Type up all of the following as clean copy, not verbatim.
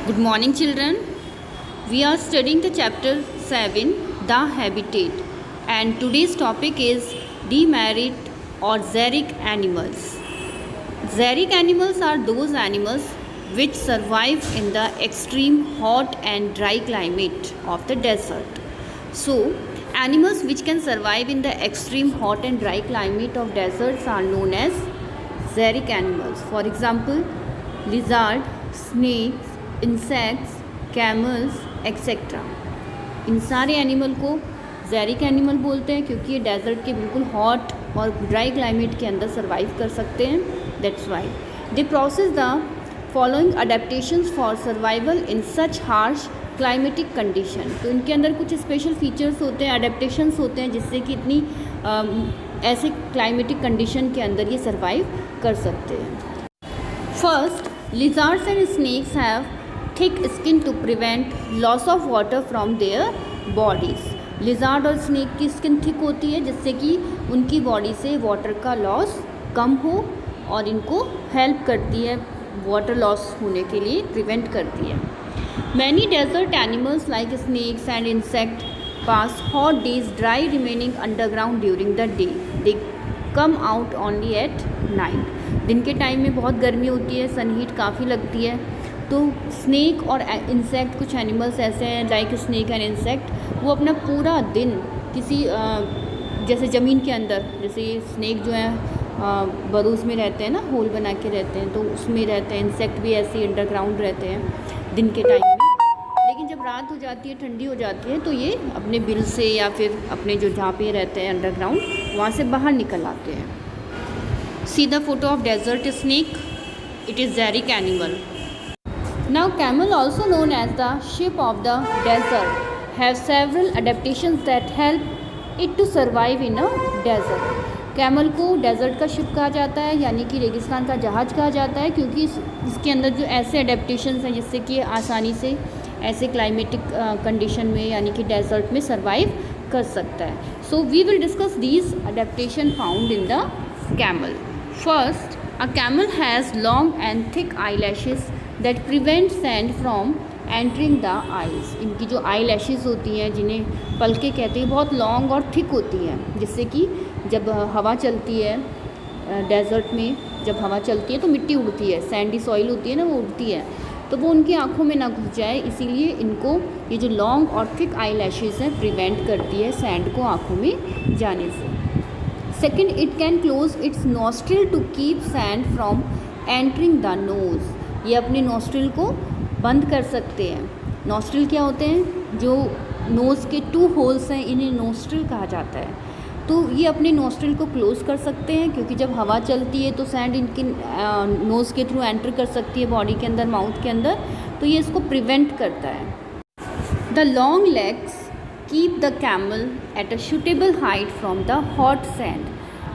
Good morning, children. We are studying the chapter 7, The Habitat, and today's topic is demerit or xeric animals. Xeric animals are those animals which survive in the extreme hot and dry climate of the desert. So, animals which can survive in the extreme hot and dry climate of deserts are known as xeric animals. For example, lizard, snakes, insects, camels etcetera. इन सारे animal को ज़ेरिक animal बोलते हैं क्योंकि ये desert के बिल्कुल hot और ड्राई क्लाइमेट के अंदर सर्वाइव कर सकते हैं। That's why they process the following adaptations for survival in such harsh climatic condition. तो इनके अंदर कुछ स्पेशल फीचर्स होते हैं, अडेप्टेशंस होते हैं जिससे कि इतनी ऐसे क्लाइमेटिक कंडीशन के अंदर ये सर्वाइव कर सकते हैं। First, lizards and snakes have thick skin to prevent loss of water from their bodies. Lizard और स्नेक की स्किन थिक होती है जिससे कि उनकी बॉडी से वाटर का लॉस कम हो और इनको हेल्प करती है, वाटर लॉस होने के लिए प्रिवेंट करती है। Many desert animals like snakes and insect pass hot days dry remaining underground during the day. They come out only at night. दिन के टाइम में बहुत गर्मी होती है, सन हीट काफ़ी लगती है, तो स्नेक और इंसेक्ट, कुछ एनिमल्स ऐसे हैं लाइक स्नेक एंड इंसेक्ट, वो अपना पूरा दिन किसी जैसे ज़मीन के अंदर, जैसे स्नेक जो है बरूज में रहते हैं ना, होल बना के रहते हैं, तो उसमें रहते हैं। इंसेक्ट भी ऐसे ही अंडरग्राउंड रहते हैं दिन के टाइम में, लेकिन जब रात हो जाती है, ठंडी हो जाती है, तो ये अपने बिल से या फिर अपने जो जहाँ पे रहते हैं अंडरग्राउंड, वहाँ से बाहर निकल आते हैं। See the photo of desert snake. It is xeric animal. Now camel, also known as the sheep of the desert, have several adaptations that help it to survive in a desert. Camel को desert का ship कहा जाता है, यानी कि रेगिस्तान का जहाज़ कहा जाता है, क्योंकि इसके अंदर जो ऐसे अडेप्टेशंस हैं जिससे कि आसानी से ऐसे क्लाइमेटिक कंडीशन में यानी कि डेजर्ट में सर्वाइव कर सकता है। So we will discuss these adaptation found in the camel. First, a camel has long and thick eyelashes that prevent sand from entering the eyes. इनकी जो eyelashes होती हैं, जिन्हें पलके कहते हैं, बहुत लॉन्ग और थिक होती हैं, जिससे कि जब हवा चलती है डेजर्ट में, जब हवा चलती है तो मिट्टी उड़ती है, सैंडी सॉइल होती है ना, वो उड़ती है, तो वो उनकी आँखों में ना घुस जाए, इसीलिए इनको ये जो लॉन्ग और थिक eyelashes हैं प्रिवेंट करती है सैंड को आँखों में जाने से। Second, it can close its nostril to keep sand from entering the nose. ये अपने नॉस्ट्रिल को बंद कर सकते हैं। नॉस्ट्रिल क्या होते हैं? जो नोज़ के 2 होल्स हैं, इन्हें नॉस्ट्रिल कहा जाता है। तो ये अपने नॉस्ट्रिल को क्लोज़ कर सकते हैं, क्योंकि जब हवा चलती है तो सैंड इनकी नोज़ के थ्रू एंटर कर सकती है बॉडी के अंदर, माउथ के अंदर, तो ये इसको प्रिवेंट करता है। The long legs keep the camel at a suitable height from the hot sand.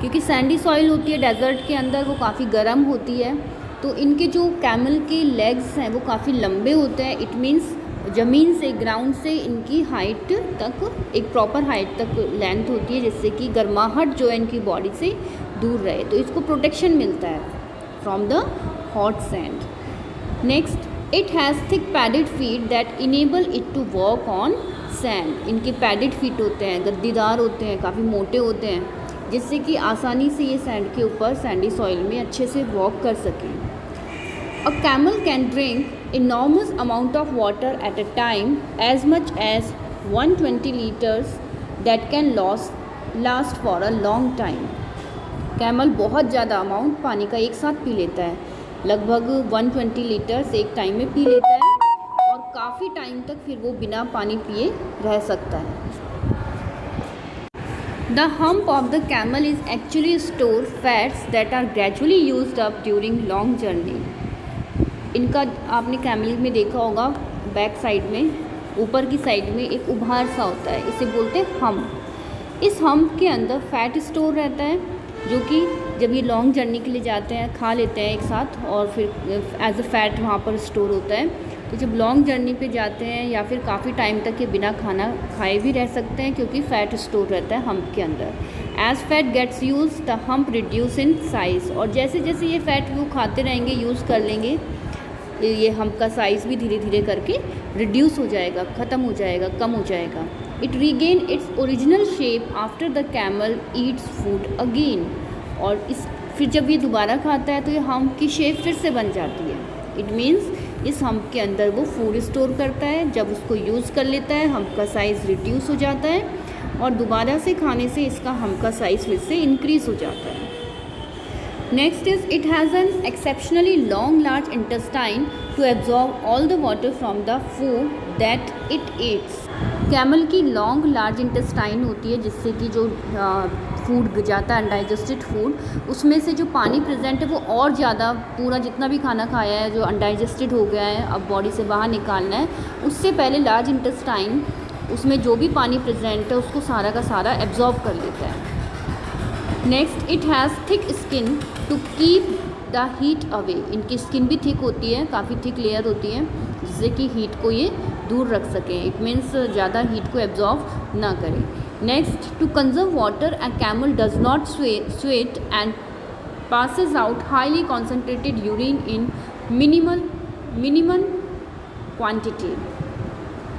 क्योंकि सैंडी सॉइल होती है डेजर्ट के अंदर, वो काफ़ी गर्म होती है, तो इनके जो कैमल के लेग्स हैं वो काफ़ी लंबे होते हैं। इट मीन्स ज़मीन से, ग्राउंड से इनकी हाइट तक, एक प्रॉपर हाइट तक लेंथ होती है, जिससे कि गर्माहट जो है इनकी बॉडी से दूर रहे, तो इसको प्रोटेक्शन मिलता है from the hot sand. Next, it has thick padded feet that enable it to walk on sand. इनके पैडेड फीट होते हैं, गद्दीदार होते हैं, काफ़ी मोटे होते हैं, जिससे कि आसानी से ये सैंड के ऊपर, सैंडी सॉइल में अच्छे से वॉक कर सकें। A camel can drink enormous amount of water at a time as much as 120 litres that can last for a long time. Camel बहुत ज़्यादा अमाउंट पानी का एक साथ पी लेता है, लगभग 120 लीटर्स एक टाइम में पी लेता है, और काफ़ी टाइम तक फिर वो बिना पानी पिए रह सकता है। The hump of the camel is actually store fats that are gradually used up during long journey. इनका आपने कैमल में देखा होगा, बैक साइड में, ऊपर की साइड में एक उभार सा होता है, इसे बोलते हैं हम्प। इस हम्प के अंदर फैट स्टोर रहता है, जो कि जब ये लॉन्ग जर्नी के लिए जाते हैं खा लेते हैं एक साथ, और फिर एज अ फैट वहाँ पर स्टोर होता है। तो जब लॉन्ग जर्नी पे जाते हैं या फिर काफ़ी टाइम तक ये बिना खाना खाए भी रह सकते हैं, क्योंकि फ़ैट स्टोर रहता है हम्प के अंदर। As fat gets use the hump reduce in size. और जैसे जैसे ये फ़ैट वो खाते रहेंगे, यूज़ कर लेंगे, ये हम का साइज़ भी धीरे धीरे करके रिड्यूस हो जाएगा, ख़त्म हो जाएगा, कम हो जाएगा। It regain its original shape after the camel Yeats food again. और इस फिर जब ये दोबारा खाता है तो ये हम्प की शेप फिर से बन जाती है। इट मीन्स इस हम्प के अंदर वो फूड स्टोर करता है, जब उसको यूज़ कर लेता है हम्प का साइज़ रिड्यूस हो जाता है और दोबारा से खाने से इसका हम्प का साइज़ फिर से इंक्रीज़ हो जाता है। Next is it has an exceptionally long large intestine to absorb all the water from the food that it eats. Camel की लॉन्ग लार्ज इंटेस्टाइन होती है जिससे कि जो फूड जाता है अनडाइजेस्टेड फूड, उसमें से जो पानी प्रेजेंट है वो और ज़्यादा, पूरा जितना भी खाना खाया है जो अनडाइजेस्टेड हो गया है अब बॉडी से बाहर निकालना है, उससे पहले लार्ज इंटेस्टाइन उसमें जो भी पानी प्रेजेंट है उसको सारा का सारा एब्जॉर्ब कर लेता है। Next it has thick skin to keep the heat away. इनकी स्किन भी थिक होती है, काफ़ी थिक लेयर होती है जिससे कि हीट को ये दूर रख सकें। इट मीन्स ज़्यादा हीट को एब्जॉर्ब ना करें। Next to conserve water and camel does not sweat and passes out highly concentrated urine in minimum quantity।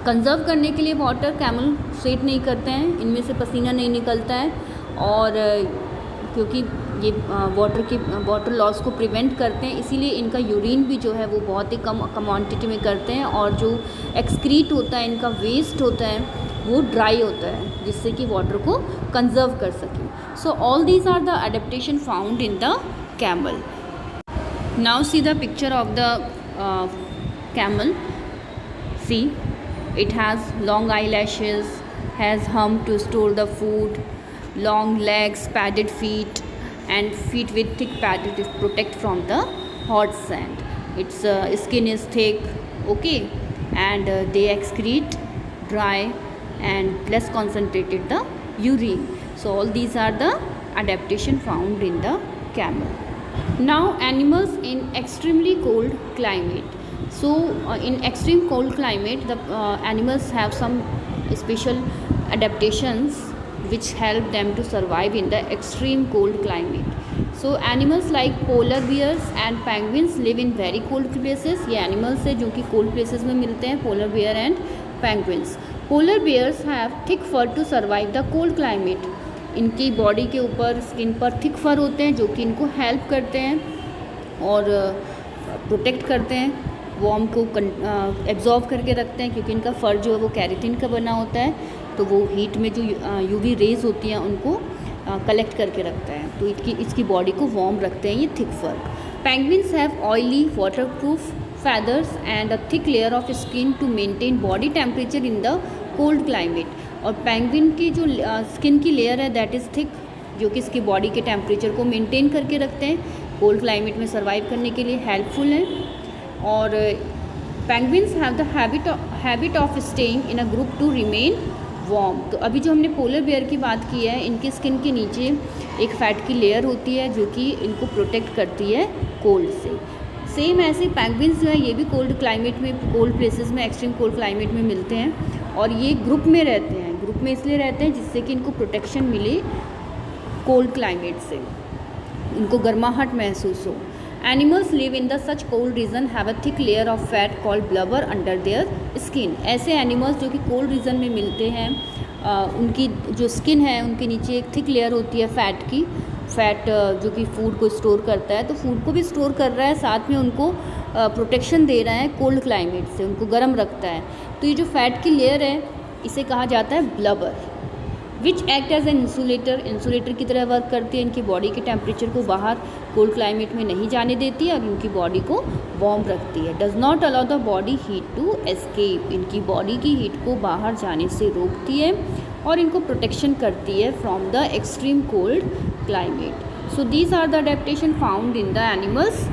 Conserve करने के लिए वाटर कैमल स्वेट नहीं करते हैं, इनमें से पसीना नहीं निकलता है और क्योंकि ये वाटर लॉस को प्रिवेंट करते हैं इसीलिए इनका यूरिन भी जो है वो बहुत ही कम क्वांटिटी में करते हैं और जो एक्सक्रीट होता है, इनका वेस्ट होता है वो ड्राई होता है जिससे कि वाटर को कंजर्व कर सकें। So all these are the adaptation found in the camel. Now see the picture of the camel. See it has long eyelashes, has hump to store the food, long legs, padded feet and feet with thick padded to protect from the hot sand. Its skin is thick, okay, and they excrete dry and less concentrated the urine. So all these are the adaptation found in the camel. Now animals in extremely cold climate. So in extreme cold climate the animals have some special adaptations which help them to survive in the extreme cold climate. So animals like polar bears and penguins live in very cold places. ये animals है जो कि cold places में मिलते हैं, polar bear and penguins. Polar bears have thick fur to survive the cold climate. इनकी body के ऊपर स्किन पर थिक फर होते हैं जो कि इनको हेल्प करते हैं और प्रोटेक्ट करते हैं, वार्म को एब्जॉर्ब करके रखते हैं क्योंकि इनका फर जो है वो कैरेटिन का बना होता है तो वो हीट में जो यूवी रेज होती हैं उनको कलेक्ट करके रखता है तो इसकी बॉडी को वार्म रखते हैं ये thick fur. Penguins have oily waterproof feathers and a thick layer of skin to maintain body temperature in the cold climate। और पेंगुइन की जो स्किन की लेयर है दैट इज़ थिक जो कि इसकी बॉडी के टेम्परेचर को मेंटेन करके रखते हैं, कोल्ड क्लाइमेट में सर्वाइव करने के लिए हेल्पफुल हैं। और penguins have the habit of staying in a group to remain warm. तो अभी जो हमने पोलर बेयर की बात की है इनकी स्किन के नीचे एक फैट की लेयर होती है जो कि इनको प्रोटेक्ट करती है कोल्ड से। सेम ऐसे पेंगुइन्स जो है ये भी कोल्ड क्लाइमेट में, कोल्ड प्लेसेस में, एक्सट्रीम कोल्ड क्लाइमेट में मिलते हैं और ये ग्रुप में रहते हैं। ग्रुप में इसलिए रहते हैं जिससे कि इनको प्रोटेक्शन मिले कोल्ड क्लाइमेट से, इनको गर्माहट महसूस हो। Animals live in the such cold region have a thick layer of fat called blubber under their skin. ऐसे एनिमल्स जो कि कोल्ड रीजन में मिलते हैं उनकी जो स्किन है उनके नीचे एक थिक लेयर होती है फैट की, फैट जो कि फूड को स्टोर करता है, तो फूड को भी स्टोर कर रहा है, साथ में उनको प्रोटेक्शन दे रहा है कोल्ड क्लाइमेट से, उनको गर्म रखता है। तो ये जो फैट की लेयर है इसे कहा जाता है blubber, which act as an insulator की तरह वर्क करती है, इनकी बॉडी के टेम्परेचर को बाहर कोल्ड क्लाइमेट में नहीं जाने देती है और इनकी बॉडी को वार्म रखती है। Does not allow the body heat to escape, इनकी बॉडी की हीट को बाहर जाने से रोकती है और इनको प्रोटेक्शन करती है from the extreme cold climate। So these are the adaptation found in the animals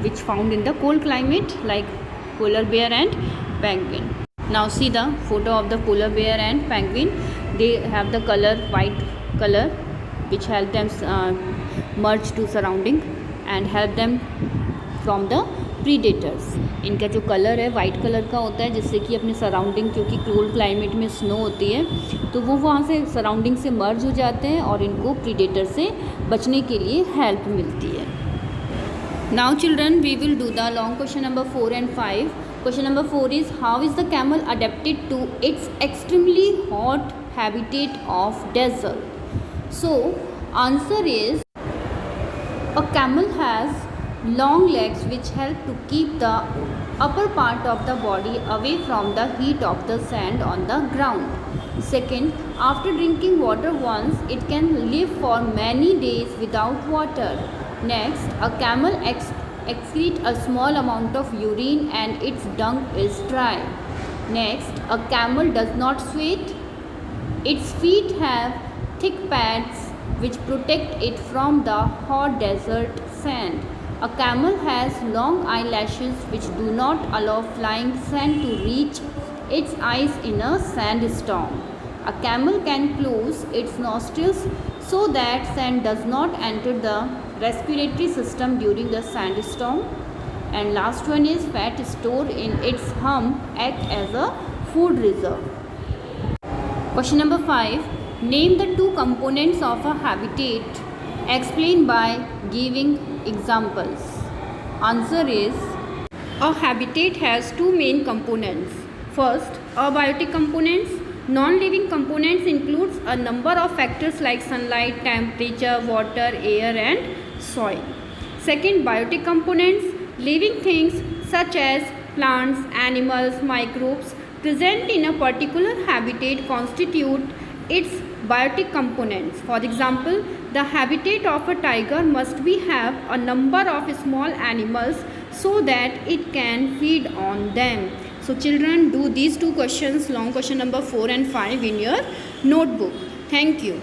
which found in the cold climate like polar bear and penguin. Now see the photo of the polar bear and penguin. They have the color white color which help them merge to surrounding and help them from the predators। इनका जो colour है white colour का होता है जिससे कि अपने surrounding, क्योंकि कोल्ड क्लाइमेट में स्नो होती है तो वो वहाँ से सराउंडिंग से मर्ज हो जाते हैं और इनको प्रीडेटर से बचने के लिए हेल्प मिलती है। Now children, we will do the long question number 4 and 5. Question number 4 is, how is the camel adapted to its extremely hot habitat of desert? So answer is, a camel has long legs which help to keep the upper part of the body away from the heat of the sand on the ground. Second, after drinking water once, it can live for many days without water. Next, a camel excretes a small amount of urine and its dung is dry. Next, a camel does not sweat. Its feet have thick pads which protect it from the hot desert sand. A camel has long eyelashes which do not allow flying sand to reach its eyes in a sandstorm. A camel can close its nostrils so that sand does not enter the respiratory system during the sandstorm. And last one is, fat stored in its hump act as a food reserve. Question number 5. Name the two components of a habitat. Explain by giving examples. Answer is, a habitat has two main components. First, abiotic components. Non-living components includes a number of factors like sunlight, temperature, water, air and soil. Second, biotic components. Living things such as plants, animals, microbes present in a particular habitat constitute its biotic components. For example, the habitat of a tiger must have a number of small animals so that it can feed on them. So children, do these two questions, long question number 4 and 5 in your notebook. Thank you.